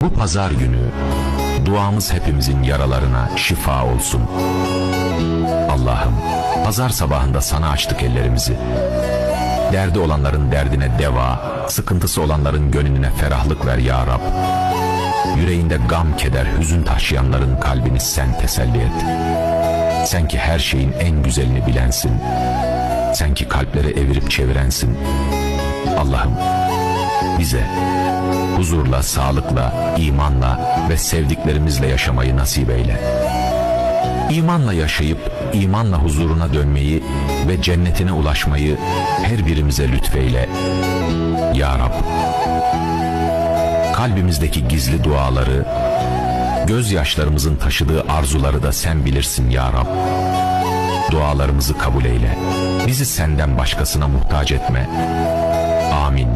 Bu pazar günü duamız hepimizin yaralarına şifa olsun. Allah'ım, pazar sabahında sana açtık ellerimizi. Derdi olanların derdine deva, sıkıntısı olanların gönlüne ferahlık ver ya Rab. Yüreğinde gam, keder, hüzün taşıyanların kalbini sen teselli et. Sen ki her şeyin en güzelini bilensin. Sen ki kalpleri evirip çevirensin. Allah'ım, bize huzurla, sağlıkla, imanla ve sevdiklerimizle yaşamayı nasip eyle. İmanla yaşayıp imanla huzuruna dönmeyi ve cennetine ulaşmayı her birimize lütfeyle ya Rab. Kalbimizdeki gizli duaları, gözyaşlarımızın taşıdığı arzuları da sen bilirsin ya Rab. Dualarımızı kabul eyle. Bizi senden başkasına muhtaç etme. Amin.